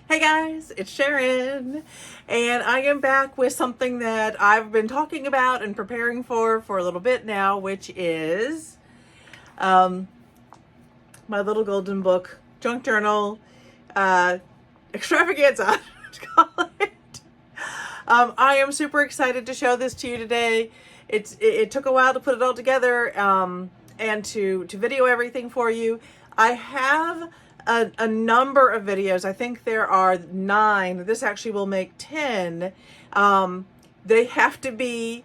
Hey guys, it's Sharon, and I am back with something that I've been talking about and preparing for a little bit now, which is my little golden book, junk journal, extravaganza, to call it. I am super excited to show this to you today. It took a while to put it all together and to video everything for you. I have a number of videos. I think there are 9. This actually will make 10. They have to be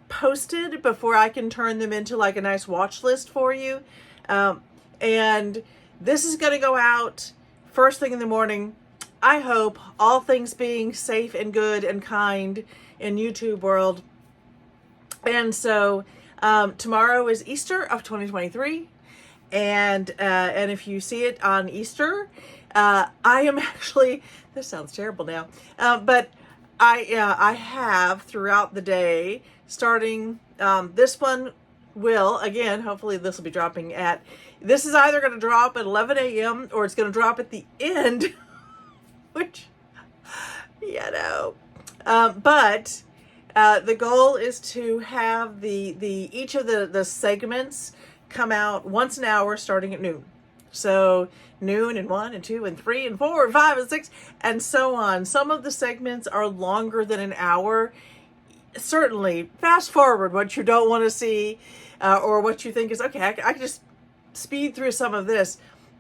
posted before I can turn them into like a nice watch list for you. And this is going to go out first thing in the morning. I hope, all things being safe and good and kind in YouTube world. And so tomorrow is Easter of 2023. And if you see it on Easter, I am actually, this sounds terrible now, but I have throughout the day, starting, this one will, again, hopefully this will be dropping this is either going to drop at 11 a.m. or it's going to drop at the end, which, but the goal is to have each of the segments come out once an hour starting at noon. So noon and 1 and 2 and 3 and 4 and 5 and 6 and so on. Some of the segments are longer than an hour. Certainly fast forward what you don't want to see or what you think is okay. I can just speed through some of this,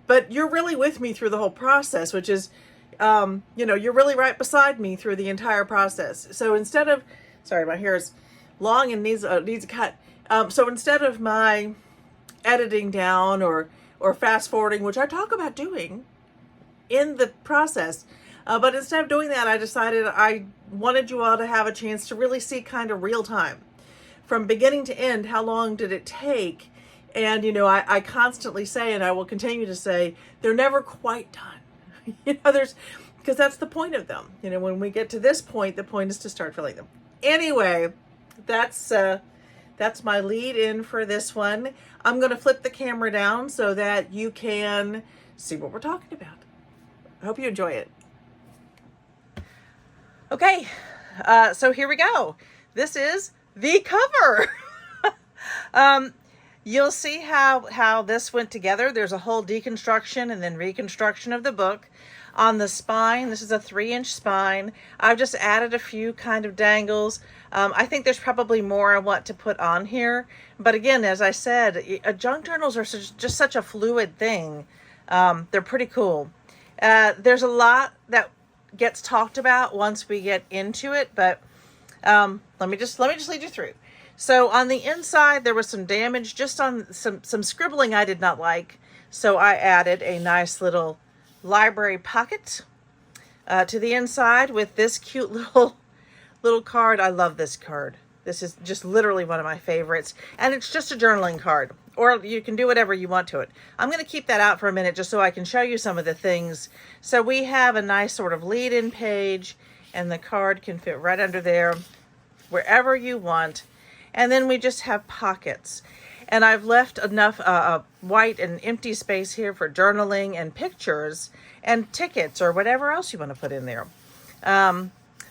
but you're really with me through the whole process, which is you're really right beside me through the entire process. So instead of, sorry, my hair is long and needs a cut. So instead of my editing down or fast forwarding, which I talk about doing in the process, but instead of doing that, I decided I wanted you all to have a chance to really see kind of real time from beginning to end. How long did it take? And I constantly say, and I will continue to say, they're never quite done. Because that's the point of them. When we get to this point, the point is to start filling them. Anyway, that's my lead in for this one. I'm going to flip the camera down so that you can see what we're talking about. I hope you enjoy it. Okay, so here we go. This is the cover. You'll see how this went together. There's a whole deconstruction and then reconstruction of the book. On the spine, this is a 3-inch spine. I've just added a few kind of dangles. I think there's probably more I want to put on here. But again, as I said, junk journals are just such a fluid thing. They're pretty cool. There's a lot that gets talked about once we get into it, but let me just lead you through. So on the inside, there was some damage just on some scribbling I did not like. So I added a nice little library pocket to the inside with this cute little card. I love this card. This is just literally one of my favorites, and it's just a journaling card, or you can do whatever you want to it. I'm going to keep that out for a minute just so I can show you some of the things. So we have a nice sort of lead-in page, and the card can fit right under there wherever you want. And then we just have pockets. And I've left enough white and empty space here for journaling and pictures and tickets or whatever else you want to put in there.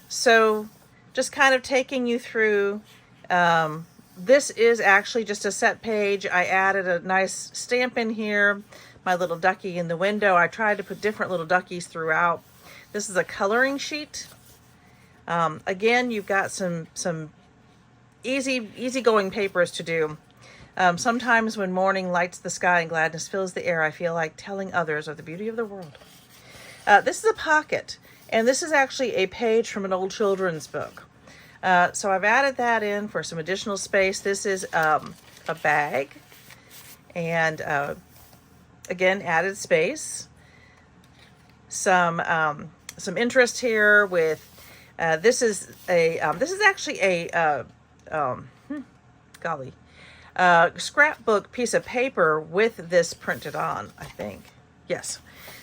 So just kind of taking you through, this is actually just a set page. I added a nice stamp in here, my little ducky in the window. I tried to put different little duckies throughout. This is a coloring sheet. Again, you've got some easygoing papers to do. Sometimes when morning lights the sky and gladness fills the air, I feel like telling others of the beauty of the world. This is a pocket, and this is actually a page from an old children's book. So I've added that in for some additional space. This is a bag, and again, added space. Some interest here with this is actually a scrapbook piece of paper with this printed on, I think. Yes.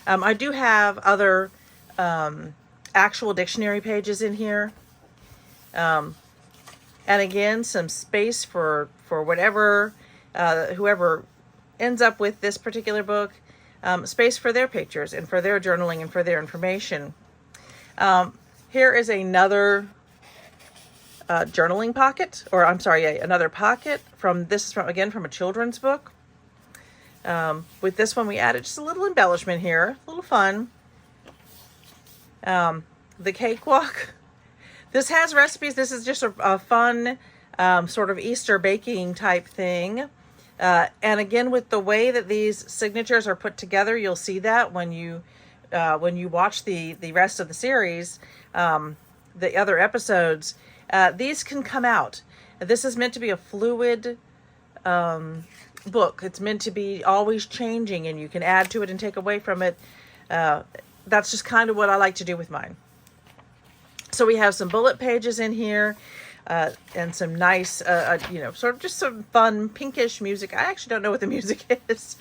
I do have other actual dictionary pages in here. And again, some space for whatever, whoever ends up with this particular book. space for their pictures and for their journaling and for their information. Here is another journaling pocket, or I'm sorry, another pocket from again from a children's book. With this one, we added just a little embellishment here, a little fun. The cakewalk. This has recipes. This is just a fun sort of Easter baking type thing. And again, with the way that these signatures are put together, you'll see that when you watch the rest of the series, the other episodes, these can come out. This is meant to be a fluid book. It's meant to be always changing, and you can add to it and take away from it. That's just kind of what I like to do with mine. So we have some bullet pages in here, and some nice, sort of just some fun pinkish music. I actually don't know what the music is.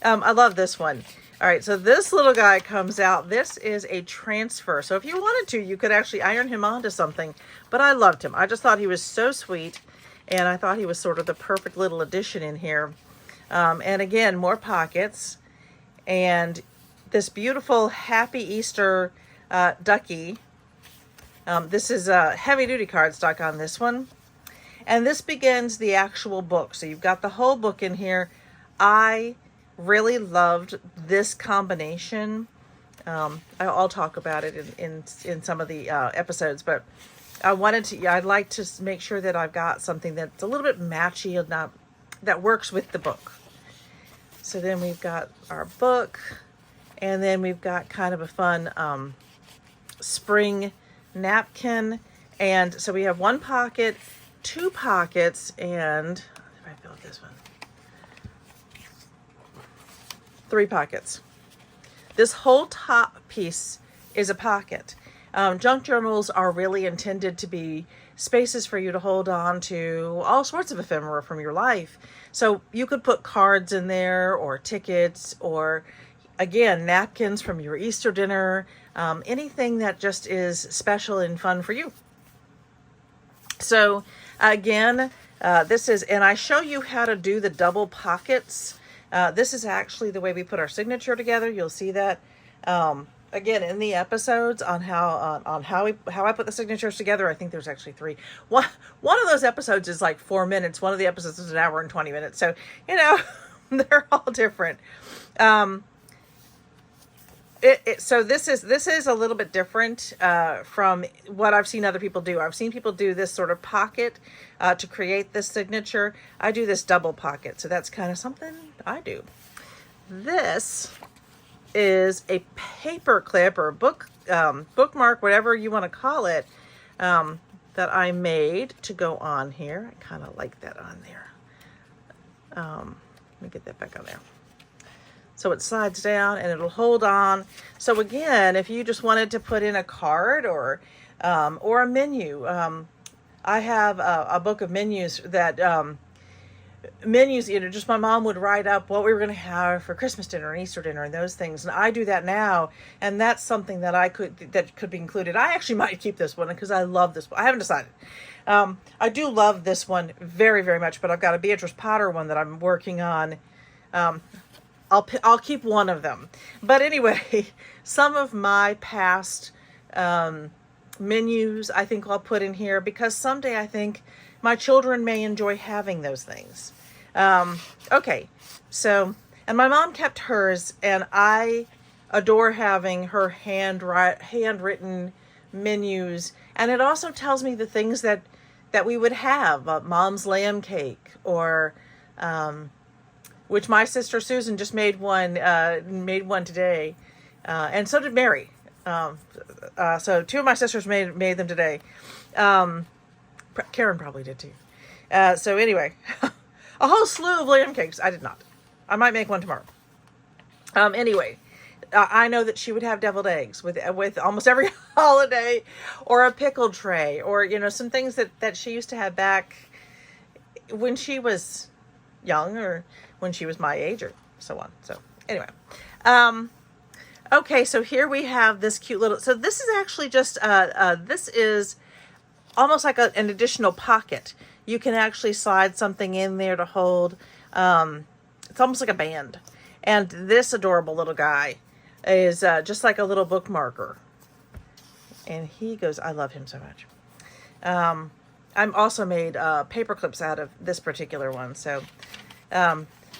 I love this one. All right, so this little guy comes out. This is a transfer. So if you wanted to, you could actually iron him onto something, but I loved him. I just thought he was so sweet, and I thought he was sort of the perfect little addition in here. And again, more pockets, and this beautiful Happy Easter ducky. This is a heavy-duty cardstock on this one. And this begins the actual book. So you've got the whole book in here. I really loved this combination. I'll talk about it in some of the episodes, but I'd like to make sure that I've got something that's a little bit matchy and that works with the book. So then we've got our book, and then we've got kind of a fun spring napkin. And so we have one pocket, two pockets, and if I build this one, 3 pockets. This whole top piece is a pocket. Junk journals are really intended to be spaces for you to hold on to all sorts of ephemera from your life. So you could put cards in there, or tickets, or again, napkins from your Easter dinner, anything that just is special and fun for you. So again, this is, and I show you how to do the double pockets. This is actually the way we put our signature together. You'll see that again in the episodes on how I put the signatures together. I think there's actually 3. One of those episodes is like 4 minutes. One of the episodes is 1 hour and 20 minutes. So they're all different. So this is a little bit different from what I've seen other people do. I've seen people do this sort of pocket to create this signature. I do this double pocket, so that's kind of something I do. This is a paper clip or bookmark, whatever you want to call it, that I made to go on here. I kind of like that on there. Let me get that back on there. So it slides down and it'll hold on. So again, if you just wanted to put in a card or a menu, I have a book of menus that just my mom would write up what we were going to have for Christmas dinner and Easter dinner and those things. And I do that now, and that's something that could be included. I actually might keep this one because I love this one. I haven't decided. I do love this one very, very much, but I've got a Beatrice Potter one that I'm working on. I'll keep one of them. But anyway, some of my past menus I think I'll put in here because someday I think my children may enjoy having those things. Okay, so, and my mom kept hers, and I adore having her handwritten menus. And it also tells me the things that we would have, mom's lamb cake, or which my sister Susan just made one today, and so did Mary. So 2 of my sisters made them today. Karen probably did too. So anyway, a whole slew of lamb cakes. I did not. I might make one tomorrow. Anyway, I know that she would have deviled eggs with almost every holiday, or a pickle tray, or some things that she used to have back when she was young, or when she was my age, or so on. So anyway, okay, so here we have this cute little, so this is actually just this is almost like an additional pocket. You can actually slide something in there to hold, it's almost like a band. And this adorable little guy is just like a little bookmarker. And he goes, I love him so much. I'm also made paper clips out of this particular one. So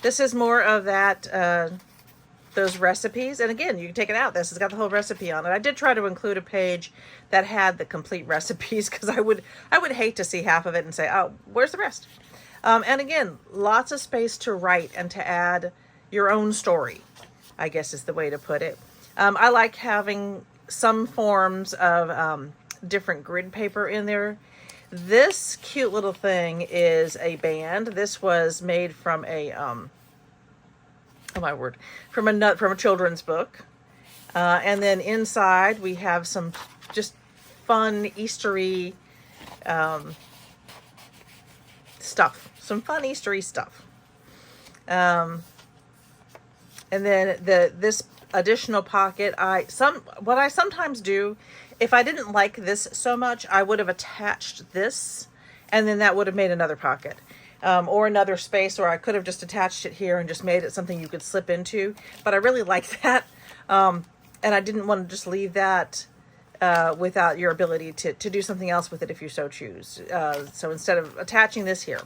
this is more of that, those recipes. And again, you can take it out. This has got the whole recipe on it. I did try to include a page that had the complete recipes, because I would hate to see half of it and say, oh, where's the rest? And again, lots of space to write and to add your own story, I guess is the way to put it. I like having some forms of different grid paper in there. This cute little thing is a band. This was made from a, oh my word, from a children's book. And then inside we have some just fun Eastery stuff. Some fun Eastery stuff. And then this additional pocket, what I sometimes do, if I didn't like this so much, I would have attached this, and then that would have made another pocket. Or another space, or I could have just attached it here and just made it something you could slip into. But I really like that. And I didn't want to just leave that without your ability to do something else with it if you so choose. So instead of attaching this here.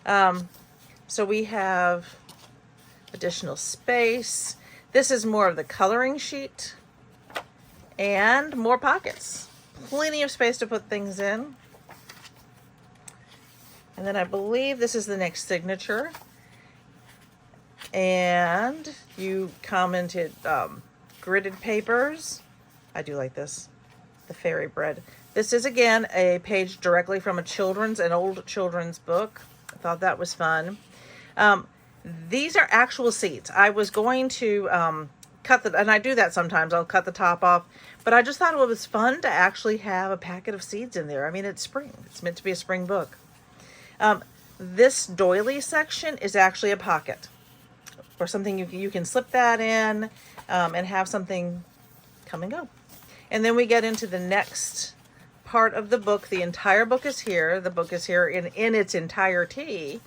So we have additional space. This is more of the coloring sheet. And more pockets. Plenty of space to put things in. And then I believe this is the next signature. And you commented gridded papers. I do like this. The fairy bread. This is, again, a page directly from an old children's book. I thought that was fun. These are actual seeds. I was going to and I do that sometimes. I'll cut the top off. But I just thought it was fun to actually have a packet of seeds in there. I mean, it's spring. It's meant to be a spring book. This doily section is actually a pocket. Or something you can slip that in and have something come and go. And then we get into the next part of the book. The entire book is here. The book is here in its entirety.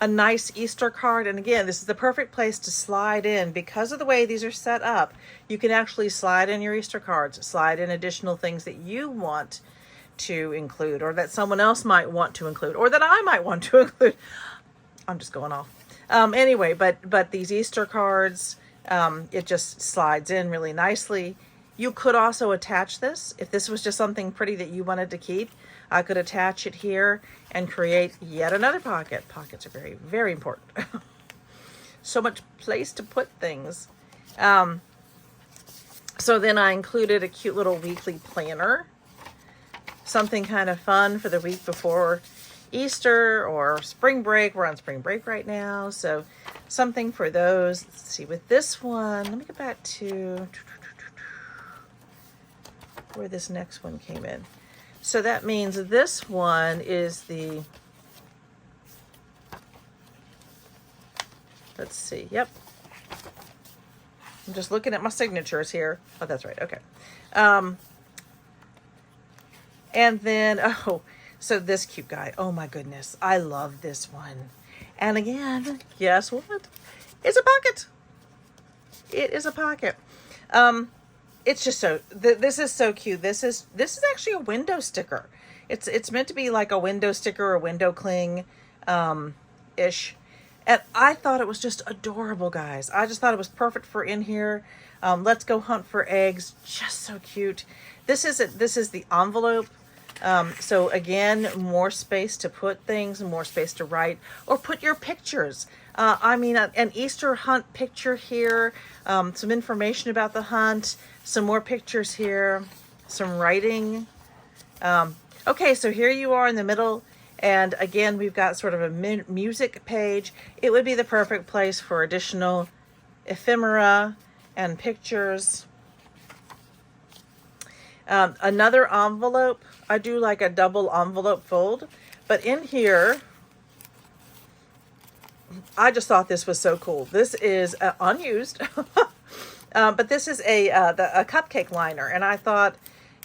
A nice Easter card. And again, this is the perfect place to slide in. Because of the way these are set up, you can actually slide in your Easter cards, slide in additional things that you want to include, or that someone else might want to include, or that I might want to include. I'm just going off. Anyway, but these Easter cards, it just slides in really nicely. You could also attach this. If this was just something pretty that you wanted to keep, I could attach it here and create yet another pocket. Pockets are very, very important. So much place to put things. So then I included a cute little weekly planner. Something kind of fun for the week before Easter or spring break. We're on spring break right now. So something for those. Let's see, with this one, let me get back to where this next one came in. So that means this one is the, let's see, yep. I'm just looking at my signatures here. Oh, that's right, okay. And then, so this cute guy, oh my goodness, I love this one. And again, guess what? It's a pocket. It is a pocket. It's just so, this is so cute. This is actually a window sticker. It's meant to be like a window sticker or window cling ish. And I thought it was just adorable, guys. I just thought it was perfect for in here. Let's go hunt for eggs. Just so cute. This is the envelope. So again, more space to put things, more space to write, or put your pictures. I mean, an Easter hunt picture here, some information about the hunt, some more pictures here, some writing. Okay, so here you are in the middle, and again, we've got sort of a music page. It would be the perfect place for additional ephemera and pictures. Another envelope. I do like a double envelope fold, but in here, I just thought this was so cool. This is unused, but this is a cupcake liner, and I thought,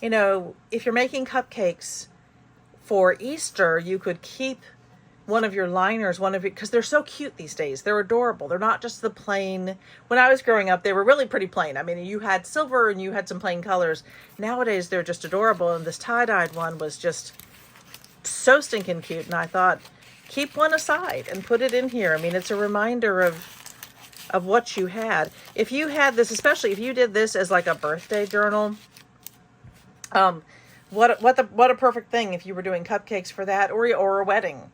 if you're making cupcakes for Easter, you could keep one of your liners, because they're so cute these days. They're adorable. They're not just the plain. When I was growing up, they were really pretty plain. I mean, you had silver and you had some plain colors. Nowadays, they're just adorable. And this tie-dyed one was just so stinking cute. And I thought, keep one aside and put it in here. I mean, it's a reminder of what you had. If you had this, especially if you did this as like a birthday journal, what a perfect thing if you were doing cupcakes for that, or a wedding.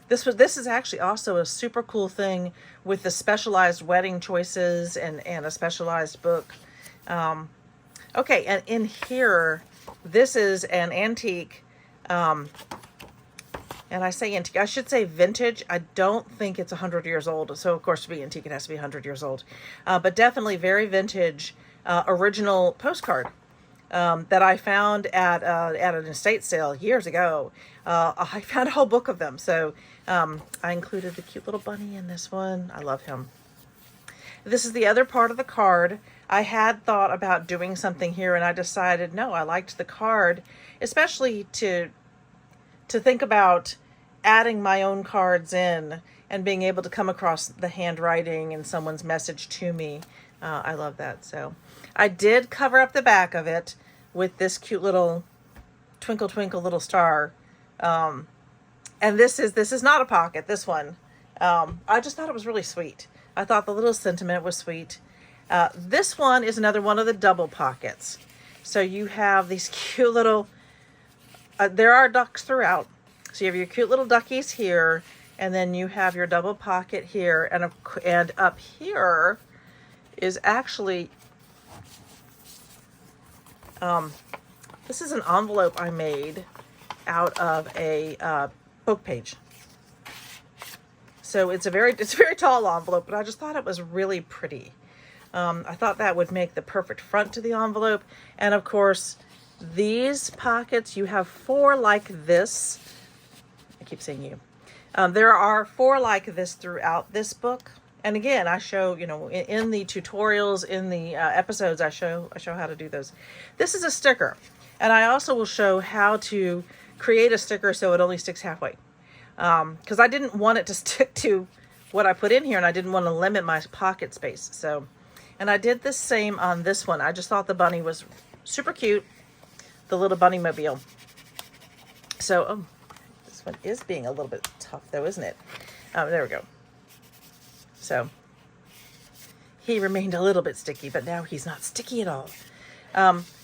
This is actually also a super cool thing with the specialized wedding choices and a specialized book. Okay, and in here, this is an antique, and I say antique, I should say vintage. I don't think it's 100 years old. So of course, to be antique, it has to be 100 years old, but definitely very vintage, original postcard. That I found at an estate sale years ago. I found a whole book of them. So I included the cute little bunny in this one. I love him. This is the other part of the card. I had thought about doing something here, and I decided, no, I liked the card, especially to think about adding my own cards in and being able to come across the handwriting and someone's message to me. I love that. So I did cover up the back of it with this cute little twinkle twinkle little star. And this is not a pocket, this one. I just thought it was really sweet. I thought the little sentiment was sweet. This one is another one of the double pockets. So you have these cute little, there are ducks throughout. So you have your cute little duckies here, and then you have your double pocket here, and up here is actually, this is an envelope I made out of a book page. So it's a very tall envelope, but I just thought it was really pretty. I thought that would make the perfect front to the envelope. And of course, these pockets, you have 4 like this. I keep saying you. There are 4 like this throughout this book. And again, I show, in the tutorials, in the episodes, I show how to do those. This is a sticker. And I also will show how to create a sticker so it only sticks halfway. Because I didn't want it to stick to what I put in here, and I didn't want to limit my pocket space. So, and I did the same on this one. I just thought the bunny was super cute. The little bunny mobile. So, this one is being a little bit tough though, isn't it? There we go. So he remained a little bit sticky, but now he's not sticky at all.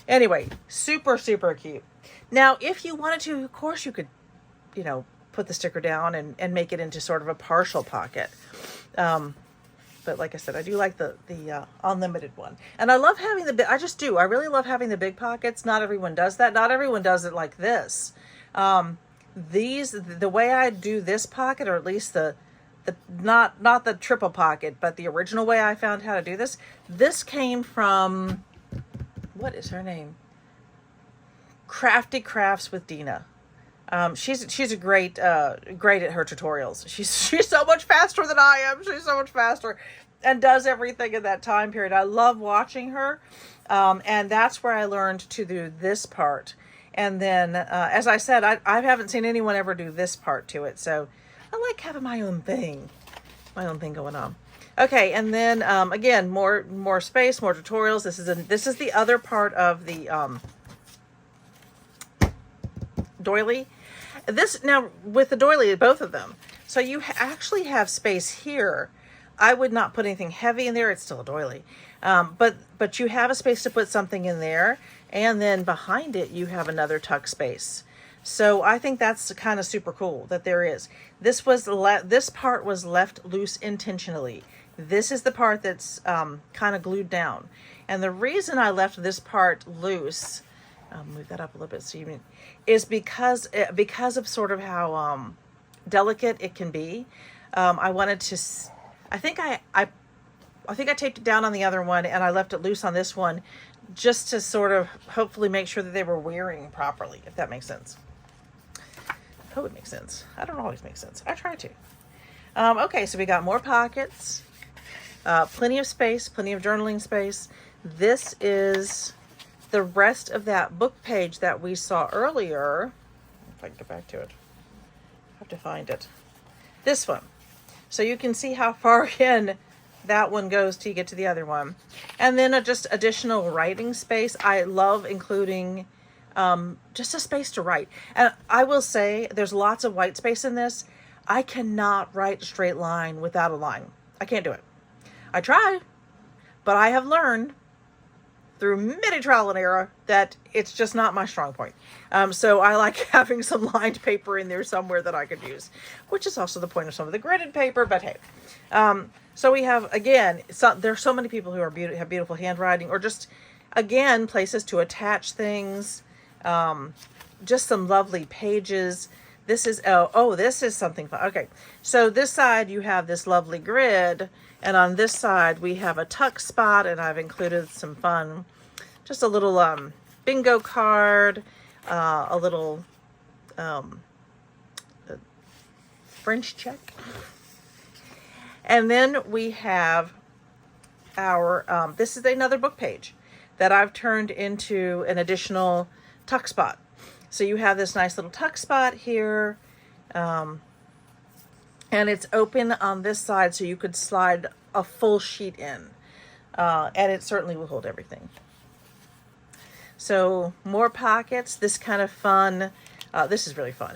Anyway, super, super cute. Now, if you wanted to, of course you could, put the sticker down and make it into sort of a partial pocket. But like I said, I do like the unlimited one. And I love having I just do. I really love having the big pockets. Not everyone does that. Not everyone does it like this. The way I do this pocket, or at least not the triple pocket, but the original way I found how to do this came from, what is her name? Crafty Crafts with Dina. She's a great at her tutorials. She's so much faster than I am. She's so much faster and does everything in that time period. I love watching her. And that's where I learned to do this part. And then, as I said, I haven't seen anyone ever do this part to it. So I like having my own thing going on. Okay, and then again, more space, more tutorials. This is the other part of the doily. This now with the doily, both of them. So you actually have space here. I would not put anything heavy in there. It's still a doily, but you have a space to put something in there, and then behind it you have another tuck space. So I think that's kind of super cool that there is. This part was left loose intentionally. This is the part that's kind of glued down. And the reason I left this part loose, move that up a little bit so you can, is because of sort of how delicate it can be. I wanted to, I think I taped it down on the other one, and I left it loose on this one just to sort of hopefully make sure that they were wearing properly, if that makes sense. I hope it makes sense. I don't always make sense. I try to. Okay, so we got more pockets, plenty of space, plenty of journaling space. This is the rest of that book page that we saw earlier. If I can get back to it. have to find it. This one. So you can see how far in that one goes till you get to the other one. And then just additional writing space. I love including just a space to write. And I will say there's lots of white space in this. I cannot write a straight line without a line. I can't do it. I try, but I have learned through many trial and error that it's just not my strong point. So I like having some lined paper in there somewhere that I could use, which is also the point of some of the gridded paper, but hey. So we have, again, there's so many people who are have beautiful handwriting, or just, again, places to attach things, just some lovely pages. This is, this is something fun. Okay, so this side you have this lovely grid, and on this side we have a tuck spot, and I've included some fun, just a little bingo card, a little French check. And then we have our, this is another book page that I've turned into an additional tuck spot. So you have this nice little tuck spot here, and it's open on this side so you could slide a full sheet in, and it certainly will hold everything. So more pockets, this kind of fun, this is really fun.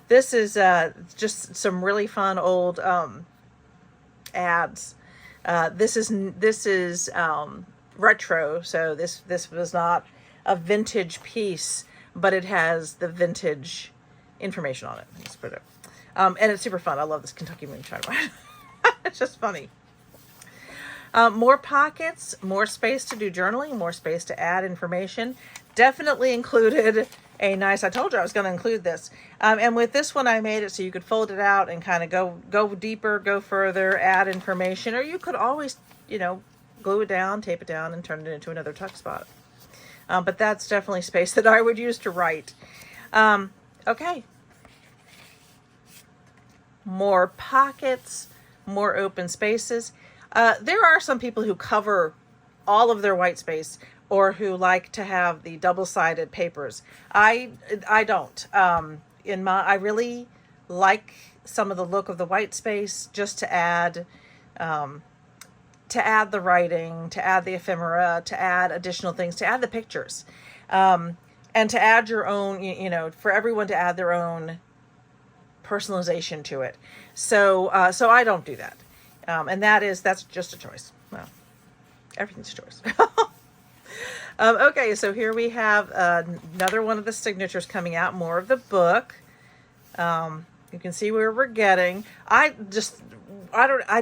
This is just some really fun old ads. This is retro, so this was not a vintage piece, but it has the vintage information on it. Let's put it. And it's super fun. I love this Kentucky Moonshine one. It's just funny. More pockets, more space to do journaling, more space to add information. Definitely included a nice, I told you I was going to include this. And with this one, I made it so you could fold it out and kind of go deeper, go further, add information, or you could always, glue it down, tape it down, and turn it into another tuck spot. But that's definitely space that I would use to write. Okay. More pockets, more open spaces. There are some people who cover all of their white space, or who like to have the double-sided papers. I don't. I really like some of the look of the white space, just to add the writing, to add the ephemera, to add additional things, to add the pictures, and to add your own, for everyone to add their own personalization to it. So I don't do that. And that's just a choice. Well, everything's a choice. Okay, so here we have another one of the signatures coming out, more of the book. You can see where we're getting. I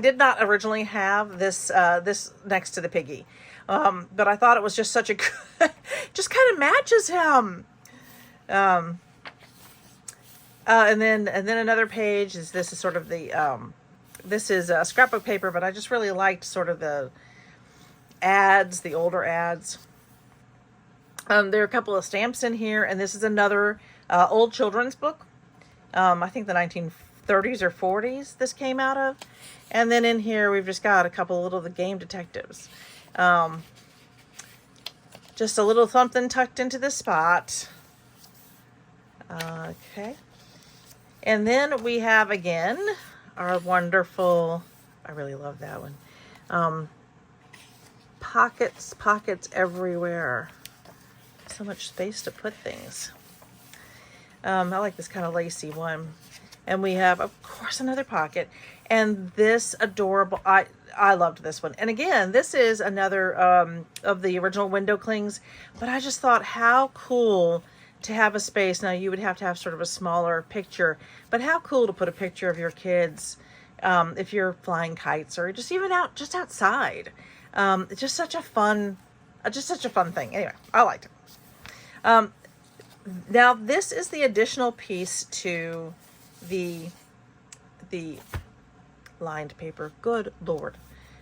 did not originally have this next to the piggy, but I thought it was just such a good, just kind of matches him. And then another page this is sort of the this is a scrapbook paper, but I just really liked sort of the ads, the older ads. There are a couple of stamps in here, and this is another old children's book. I think the 1930s or 40s this came out of. And then in here we've just got a couple of little The Game Detectives. Just a little something tucked into the spot. Okay. And then we have, again, our wonderful, I really love that one. Pockets everywhere. So much space to put things. I like this kind of lacy one. And we have, of course, another pocket. And this adorable, I loved this one. And again, this is another of the original window clings. But I just thought how cool to have a space. Now, you would have to have sort of a smaller picture. But how cool to put a picture of your kids if you're flying kites, or just even outside. It's just such a fun thing. Anyway, I liked it. Now this is the additional piece to the lined paper. Good Lord,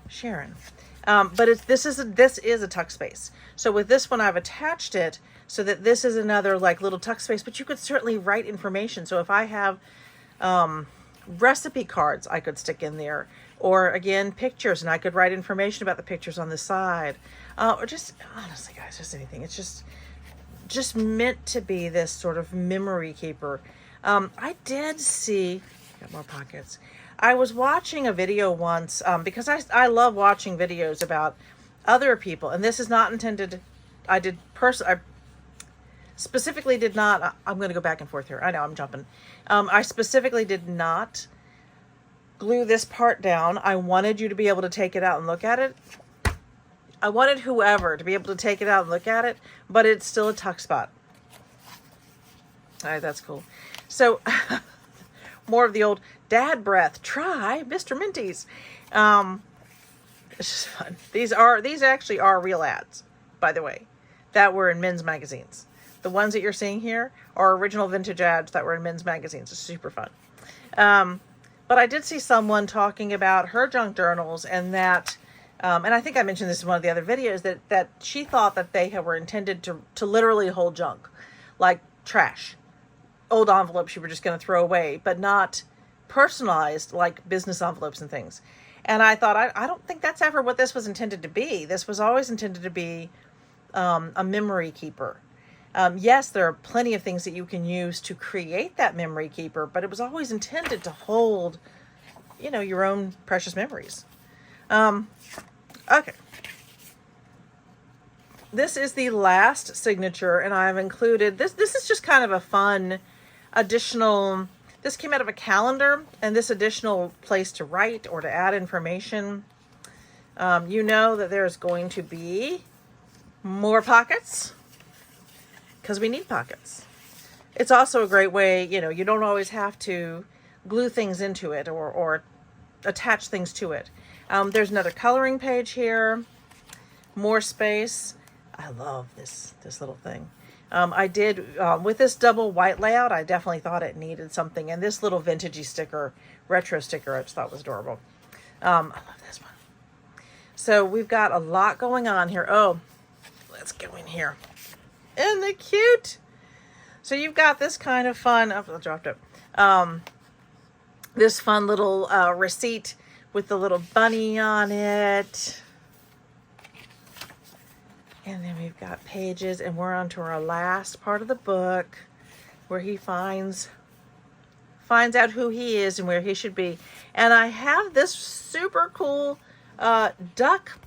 Sharon. But this is a tuck space. So with this one, I've attached it so that this is another like little tuck space, but you could certainly write information. So if I have recipe cards, I could stick in there, or again, pictures, and I could write information about the pictures on the side, or just, honestly guys, just anything. It's just meant to be this sort of memory keeper. I did see, got more pockets. I was watching a video once, because I love watching videos about other people, and this is not intended, I specifically did not, I'm going to go back and forth here. I know I'm jumping. I specifically did not glue this part down. I wanted you to be able to take it out and look at it. I wanted whoever to be able to take it out and look at it, but it's still a tuck spot. All right, that's cool. So more of the old dad breath. Try Mr. Minty's. It's just fun. These actually are real ads, by the way, that were in men's magazines. The ones that you're seeing here are original vintage ads that were in men's magazines. It's super fun. But I did see someone talking about her junk journals, and that, and I think I mentioned this in one of the other videos, that she thought that they were intended to literally hold junk, like trash, old envelopes you were just going to throw away, but not personalized like business envelopes and things. And I thought, I don't think that's ever what this was intended to be. This was always intended to be a memory keeper. Yes, there are plenty of things that you can use to create that memory keeper, but it was always intended to hold, you know, your own precious memories. Okay. This is the last signature, and I've included, this is just kind of a fun additional, this came out of a calendar, and this additional place to write or to add information. You know that there's going to be more pockets, because we need pockets. It's also a great way, you know, you don't always have to glue things into it or attach things to it. There's another coloring page here, more space. I love this little thing. I did, with this double white layout, I definitely thought it needed something. And this little vintagey sticker, retro sticker, I just thought was adorable. I love this one. So we've got a lot going on here. Oh, let's go in here. Isn't it cute? So you've got this kind of fun, oh, I dropped it. This fun little receipt with the little bunny on it. And then we've got pages, and we're on to our last part of the book where he finds out who he is and where he should be. And I have this super cool duck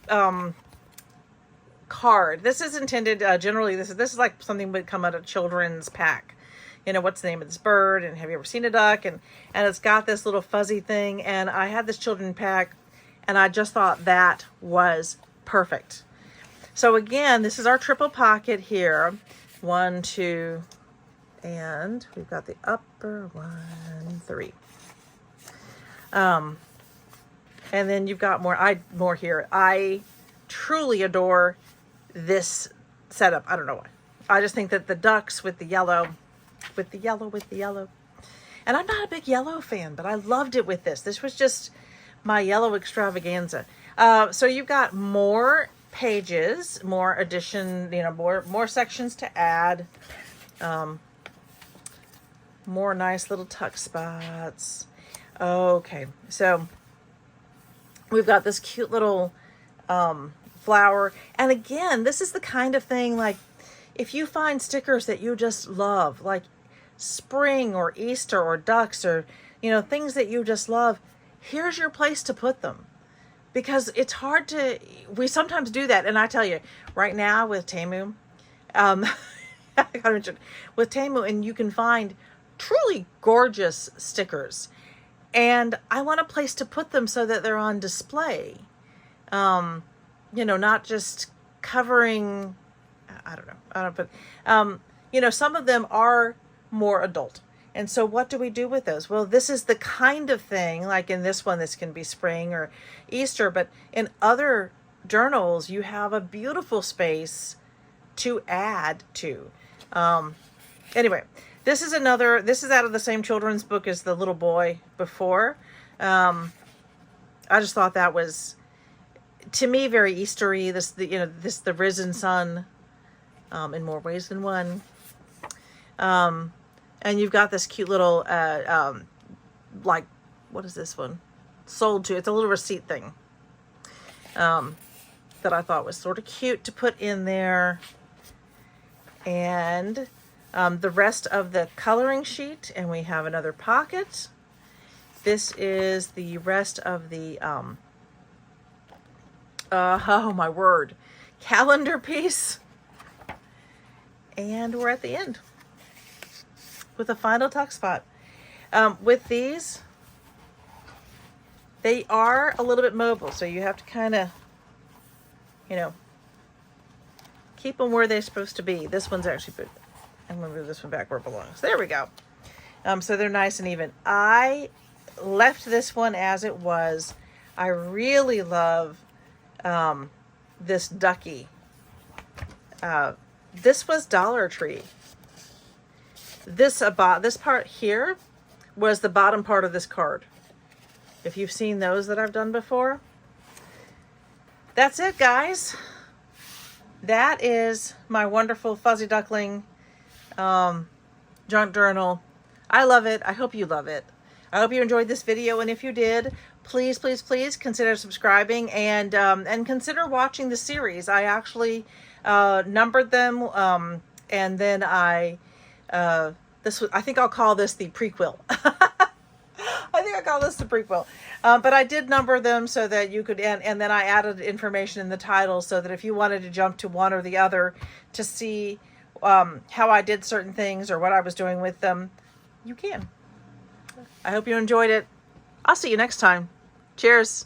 card. This is intended, generally, this is like something would come out of children's pack. You know, what's the name of this bird, and have you ever seen a duck? And it's got this little fuzzy thing, and I had this children's pack, and I just thought that was perfect. So again, this is our triple pocket here. 1, 2, and we've got the upper 1, 3. And then you've got more here. I truly adore this setup. I don't know why. I just think that the ducks with the yellow, and I'm not a big yellow fan, but I loved it with this. This was just my yellow extravaganza. So you've got more pages, more addition, you know, more sections to add, more nice little tuck spots. Okay, so we've got this cute little flower, and again, this is the kind of thing, like, if you find stickers that you just love, like spring or Easter or ducks, or, you know, things that you just love, here's your place to put them. Because it's hard to, we sometimes do that. And I tell you, right now with Temu, I gotta mention, with Temu, and you can find truly gorgeous stickers. And I want a place to put them so that they're on display. You know, not just covering, I don't know, but, you know, some of them are more adult. And so what do we do with those? Well, this is the kind of thing, like in this one, this can be spring or Easter, but in other journals, you have a beautiful space to add to. Anyway, this is out of the same children's book as the little boy before. I just thought that was, to me, very Eastery. The risen sun, in more ways than one. And you've got this cute little, like, what is this one? Sold to. It's a little receipt thing that I thought was sort of cute to put in there. And the rest of the coloring sheet, and we have another pocket. This is the rest of the, oh my word, calendar piece. And we're at the end with a final tuck spot. With these, they are a little bit mobile, so you have to kind of, you know, keep them where they're supposed to be. This one's actually put, I'm going to move this one back where it belongs. There we go. So they're nice and even. I left this one as it was. I really love this ducky. This was Dollar Tree. This part here was the bottom part of this card. If you've seen those that I've done before. That's it, guys. That is my wonderful Fuzzy Duckling junk journal. I love it. I hope you love it. I hope you enjoyed this video, and if you did, please, please, please consider subscribing and consider watching the series. I actually numbered them, and then I think I'll call this the prequel. I think I call this the prequel. But I did number them so that you could, and then I added information in the title so that if you wanted to jump to one or the other to see how I did certain things or what I was doing with them, you can. I hope you enjoyed it. I'll see you next time. Cheers.